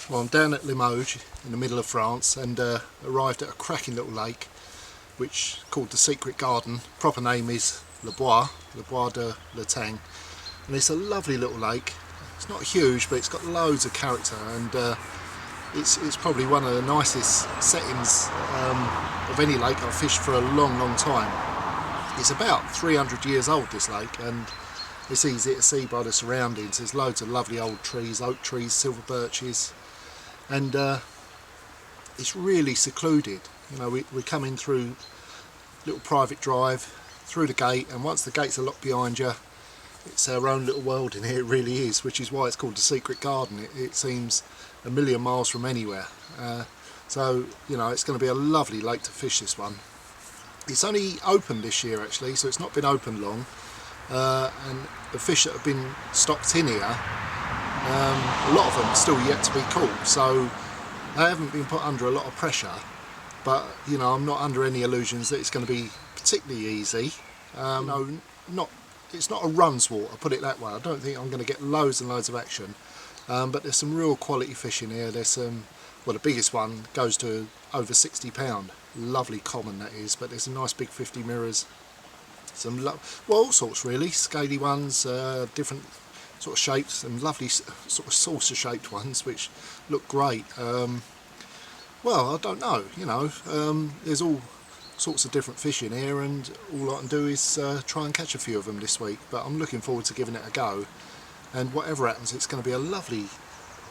Well, I'm down at Limoges in the middle of France and arrived at a cracking little lake which is called the Secret Garden. Proper name is Le Bois de La Tang, and it's a lovely little lake. It's not huge, but it's got loads of character, and it's probably one of the nicest settings of any lake I've fished for a long time. It's about 300 years old, this lake, and it's easy to see by the surroundings. There's loads of lovely old trees, oak trees, silver birches, and it's really secluded. You know, we come in through a little private drive, through the gate, and once the gates are locked behind you, it's our own little world in here. It really is, which is why it's called the Secret Garden. It seems a million miles from anywhere. So, you know, it's going to be a lovely lake to fish, this one. It's only opened this year actually, so it's not been open long. And the fish that have been stocked in here, a lot of them are still yet to be caught, so they haven't been put under a lot of pressure. But, you know, I'm not under any illusions that it's going to be particularly easy. No, it's not a runs water, put it that way. I don't think I'm going to get loads and loads of action. But there's some real quality fish in here. There's some, well, the biggest one goes to over 60 pound. Lovely common, that is, but there's some nice big 50 mirrors. Some, well, all sorts really, scaly ones, different sort of shapes, and lovely sort of saucer shaped ones which look great. Well, I don't know, you know, there's all sorts of different fish in here, and all I can do is try and catch a few of them this week, but I'm looking forward to giving it a go, and whatever happens, it's going to be a lovely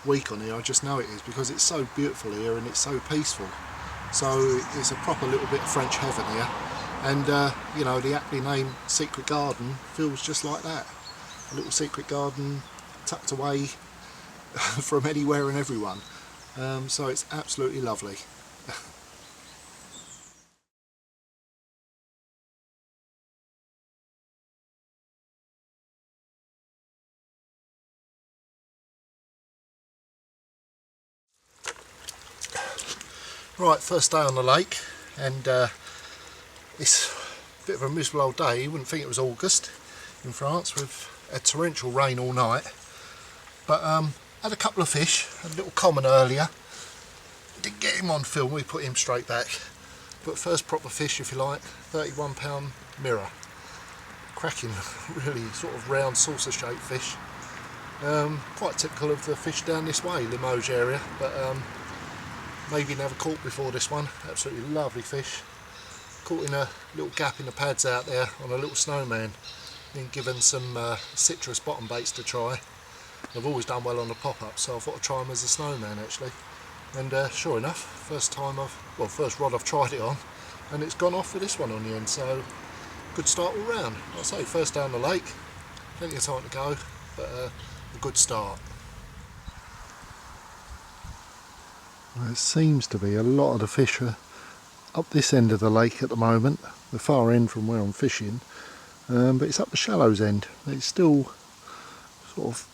week on here. I just know it is, because it's so beautiful here and it's so peaceful. So it's a proper little bit of French heaven here, and you know, the aptly named Secret Garden feels just like that. A little secret garden tucked away from anywhere and everyone. So it's absolutely lovely. Right, first day on the lake, and it's a bit of a miserable old day. You wouldn't think it was August in France. We've had torrential rain all night, but had a couple of fish. Had a little common earlier. Didn't get him on film, we put him straight back. But first proper fish, if you like, 31 pound mirror. Cracking, really sort of round saucer shaped fish. Quite typical of the fish down this way, Limoges area, but maybe never caught before this one. Absolutely lovely fish. Caught in a little gap in the pads out there on a little snowman. Been given some citrus bottom baits to try. I've always done well on the pop-up, so I thought I'd try them as a snowman actually. And sure enough, first rod I've tried it on, and it's gone off with this one on the end, so good start all round. Like I say, first down the lake, plenty of time to go, but a good start. Well, it seems to be a lot of the fish are up this end of the lake at the moment, the far end from where I'm fishing, but it's up the shallows end. It's still sort of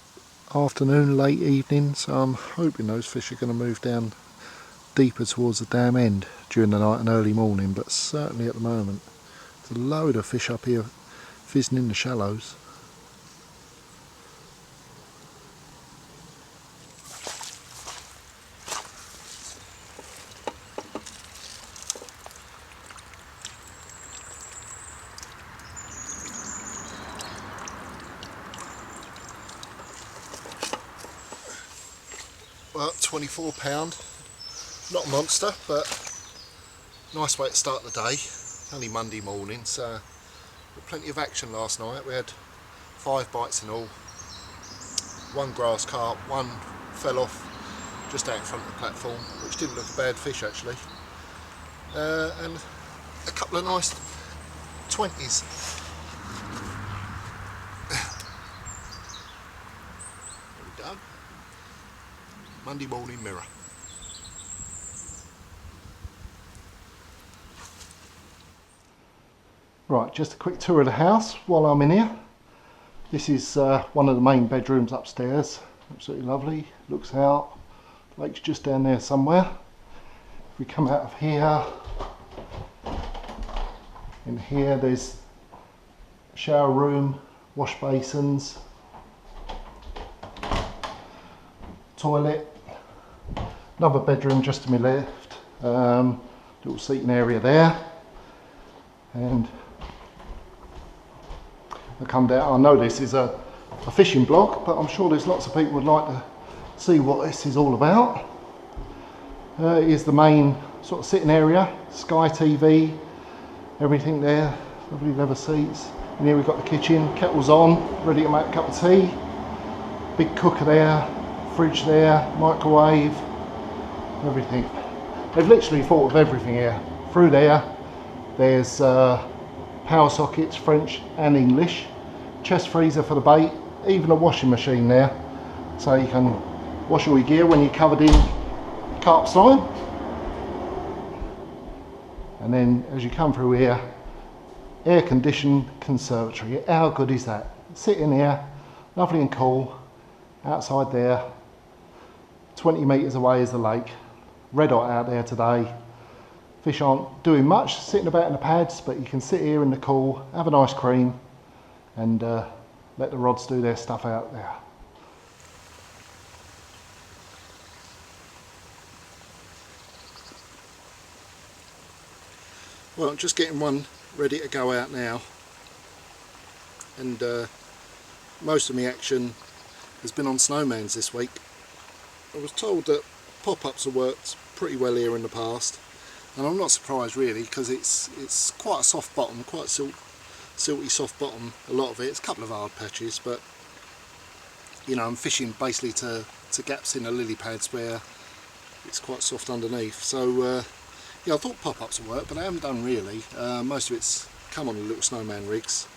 afternoon, late evening, so I'm hoping those fish are going to move down deeper towards the dam end during the night and early morning, but certainly at the moment there's a load of fish up here fizzing in the shallows. Well, 24 pound, not a monster, but nice way to start the day. Only Monday morning, so plenty of action last night. We had 5 bites in all. 1 grass carp, 1 fell off just out in front of the platform, which didn't look a bad fish actually, and a couple of nice 20s. There we go. Monday morning mirror. Right, just a quick tour of the house while I'm in here. This is one of the main bedrooms upstairs. Absolutely lovely. Looks out. Lake's just down there somewhere. If we come out of here, in here there's a shower room, wash basins, toilet, Another bedroom just to my left, little seating area there, and I come down. I know this is a fishing blog, but I'm sure there's lots of people would like to see what this is all about. Here's the main sort of sitting area, Sky TV, everything there, lovely leather seats. And here we've got the kitchen, kettle's on, ready to make a cup of tea. Big cooker there, fridge there, microwave, everything. They've literally thought of everything here. Through there, there's power sockets, French and English, chest freezer for the bait, even a washing machine there, so you can wash all your gear when you're covered in carp slime. And then as you come through here, air conditioned conservatory. How good is that? Sit in here, lovely and cool, outside there, 20 metres away is the lake. Red hot out there today. Fish aren't doing much, sitting about in the pads, but you can sit here in the cool, have an ice cream, and let the rods do their stuff out there. Well, I'm just getting one ready to go out now, and most of my action has been on snowmans this week. I was told that pop-ups have worked pretty well here in the past, and I'm not surprised really, because it's quite a soft bottom, quite silky soft bottom, a lot of it. It's a couple of hard patches, but you know, I'm fishing basically to gaps in the lily pads where it's quite soft underneath. So yeah, I thought pop-ups would work, but they haven't done really. Most of it's come on the little snowman rigs.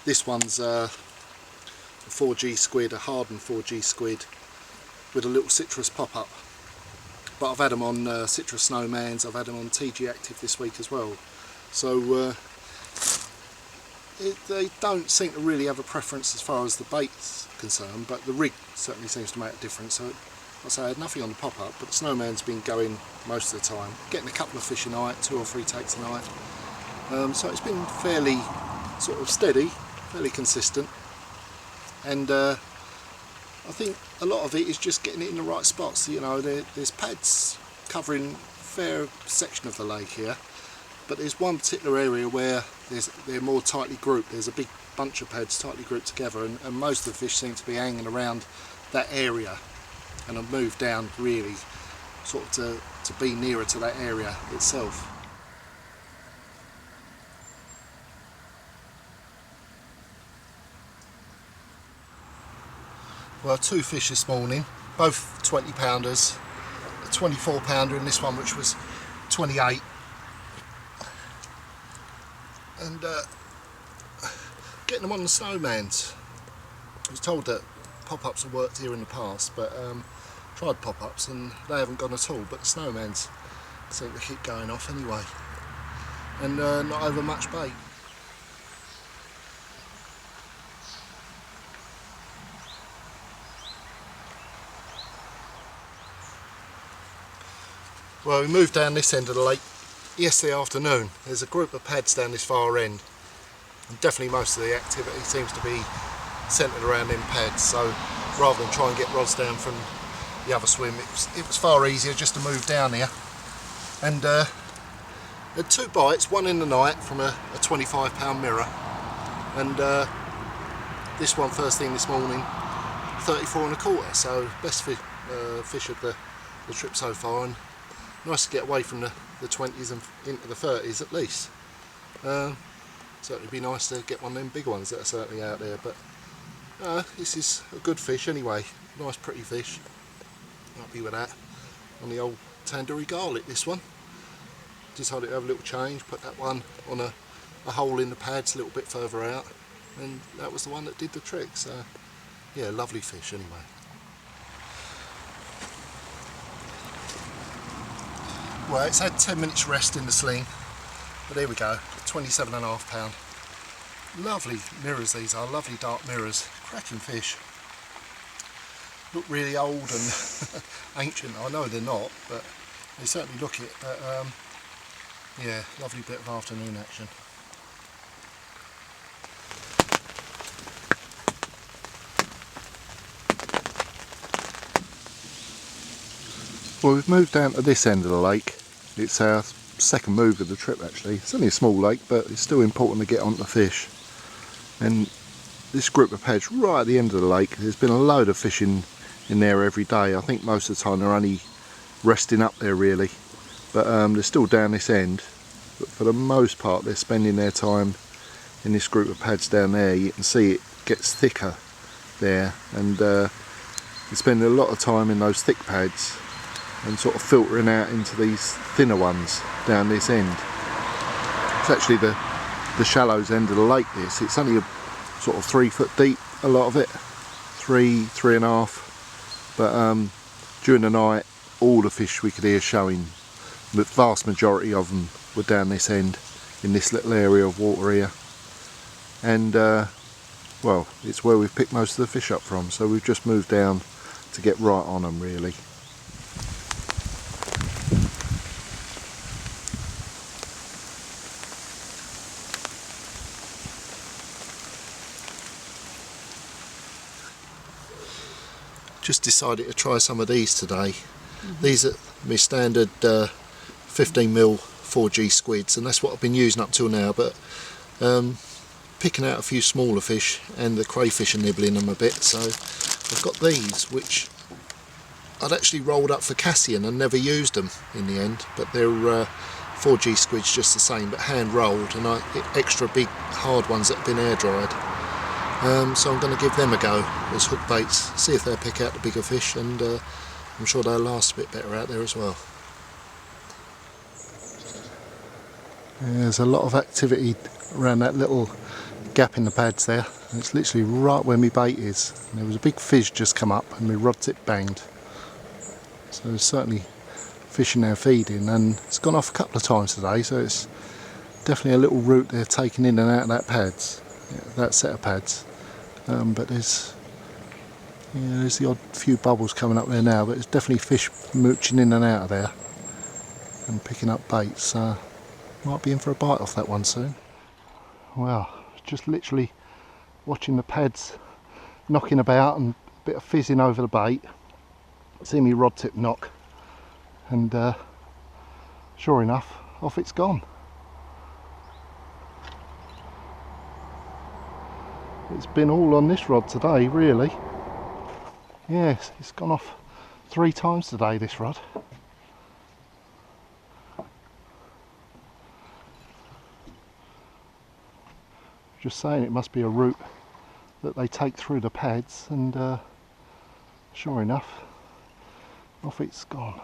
This one's a 4G squid, a hardened 4G squid with a little citrus pop-up. But I've had them on citrus snowmans, I've had them on TG Active this week as well. So they don't seem to really have a preference as far as the bait's concerned, but the rig certainly seems to make a difference. So I say I had nothing on the pop-up, but the snowman's been going most of the time, getting a couple of fish a night, 2 or 3 takes a night. So it's been fairly sort of steady, fairly consistent, and I think a lot of it is just getting it in the right spots. You know, there's pads covering a fair section of the lake here, but there's one particular area where they're more tightly grouped. There's a big bunch of pads tightly grouped together, and most of the fish seem to be hanging around that area. And I've moved down really sort of to be nearer to that area itself. Well, 2 fish this morning, both 20 pounders, a 24 pounder in this one which was 28, and getting them on the snowmans. I was told that pop-ups have worked here in the past, but tried pop-ups and they haven't gone at all, but the snowmans seem to keep going off anyway, and not over much bait. Well, we moved down this end of the lake yesterday afternoon. There's a group of pads down this far end, and definitely most of the activity seems to be centred around them pads. So rather than try and get rods down from the other swim, it was far easier just to move down here. And had 2 bites, one in the night from a 25 pound mirror, and this one first thing this morning, 34 1/4. So best fish of the trip so far, and nice to get away from the 20s and into the 30s at least. Certainly be nice to get one of them big ones that are certainly out there, but this is a good fish anyway. Nice pretty fish. Happy with that. On the old tandoori garlic, this one. Decided to have a little change, put that one on a hole in the pads a little bit further out, and that was the one that did the trick. So yeah, lovely fish anyway. Well, it's had 10 minutes rest in the sling, but here we go, 27.5 pound. Lovely mirrors these are, lovely dark mirrors, cracking fish. Look really old and ancient. I know they're not, but they certainly look it. But yeah, lovely bit of afternoon action. Well, we've moved down to this end of the lake. It's our second move of the trip actually. It's only a small lake, but it's still important to get on the fish. And this group of pads right at the end of the lake, there's been a load of fishing in there every day. I think most of the time they're only resting up there really, but they're still down this end. But for the most part they're spending their time in this group of pads down there. You can see it gets thicker there, and they're spending a lot of time in those thick pads and sort of filtering out into these thinner ones down this end. It's actually the shallows end of the lake this. It's only a sort of 3 foot deep, a lot of it. 3.5. But during the night all the fish we could hear showing, the vast majority of them were down this end in this little area of water here. And well, it's where we've picked most of the fish up from, so we've just moved down to get right on them really. Just decided to try some of these today. These are my standard 15mm 4G squids, and that's what I've been using up till now, but picking out a few smaller fish, and the crayfish are nibbling them a bit, so I've got these which I'd actually rolled up for Cassian and never used them in the end, but they're 4G squids just the same, but hand rolled, and extra big hard ones that have been air dried. So I'm going to give them a go as hook baits, see if they'll pick out the bigger fish, and I'm sure they'll last a bit better out there as well. There's a lot of activity around that little gap in the pads there. It's literally right where my bait is. And there was a big fish just come up and my rod tip banged. So there's certainly fish in there feeding, and it's gone off a couple of times today, so it's definitely a little route they're taking in and out of that pads, that set of pads. But there's the odd few bubbles coming up there now, but it's definitely fish mooching in and out of there and picking up baits. Might be in for a bite off that one soon. Well, just literally watching the pads knocking about and a bit of fizzing over the bait. See me rod tip knock, and sure enough, off it's gone. It's been all on this rod today, really. Yes, it's gone off 3 times today, this rod. Just saying, it must be a route that they take through the pads, and sure enough, off it's gone.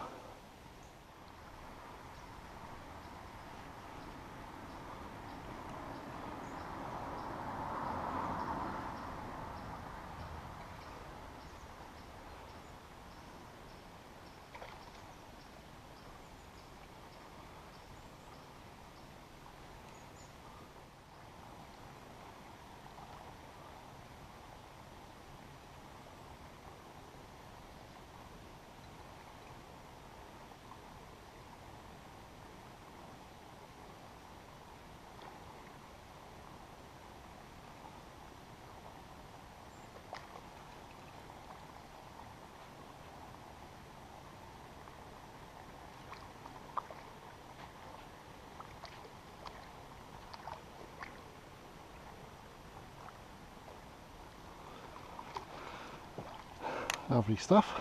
Lovely stuff.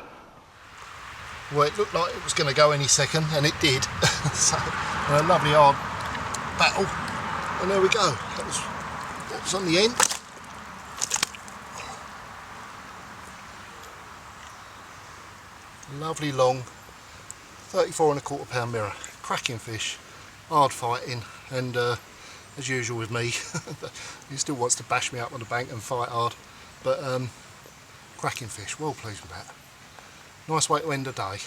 Well, it looked like it was going to go any second, and it did. So, a lovely hard battle, and there we go. That was on the end. Lovely long 34.25 pound mirror. Cracking fish, hard fighting, and as usual with me, he still wants to bash me up on the bank and fight hard, but cracking fish, well pleased with that. Nice way to end the day.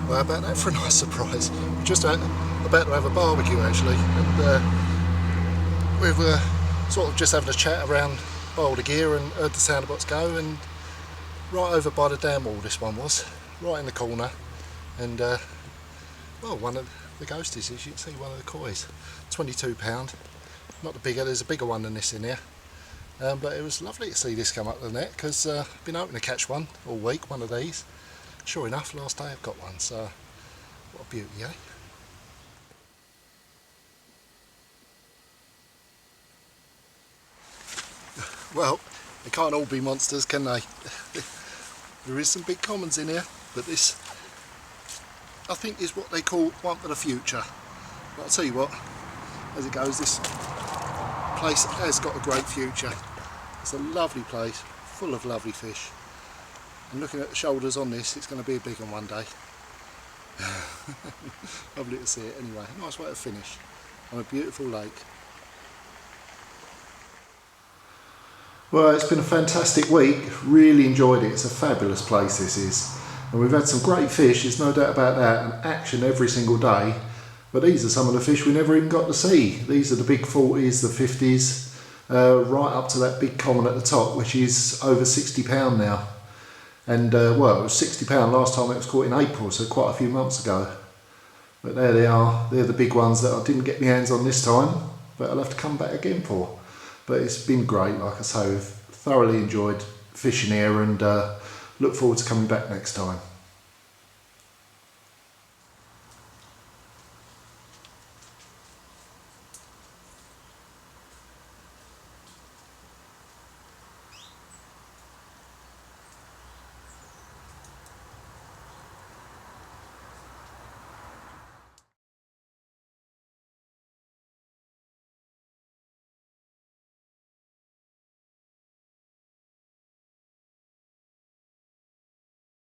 Well, how about that for a nice surprise? We're just about to have a barbecue actually, and we've sort of just having a chat around Boulder Gear and heard the sound box go, and right over by the dam wall this one was, right in the corner, and well, one of the ghosties, as you can see, one of the koi's, £22. Not the bigger, there's a bigger one than this in here, But it was lovely to see this come up the net, because I've been hoping to catch one all week, one of these. Sure enough, last day I've got one, so what a beauty, eh? Well, they can't all be monsters, can they? There is some big commons in here, but this, I think, is what they call one for the future. But I'll tell you what, as it goes, this place has got a great future. It's a lovely place, full of lovely fish. And looking at the shoulders on this, it's going to be a big one one day. Lovely to see it anyway. Nice way to finish on a beautiful lake. Well, it's been a fantastic week. Really enjoyed it. It's a fabulous place, this is. And we've had some great fish, there's no doubt about that, and action every single day. But these are some of the fish we never even got to see. These are the big 40s, the 50s, right up to that big common at the top, which is over £60 now. And well, it was £60 last time it was caught in April, so quite a few months ago. But there they are. They're the big ones that I didn't get my hands on this time, but I'll have to come back again for. But it's been great, like I say. We've thoroughly enjoyed fishing here, and look forward to coming back next time.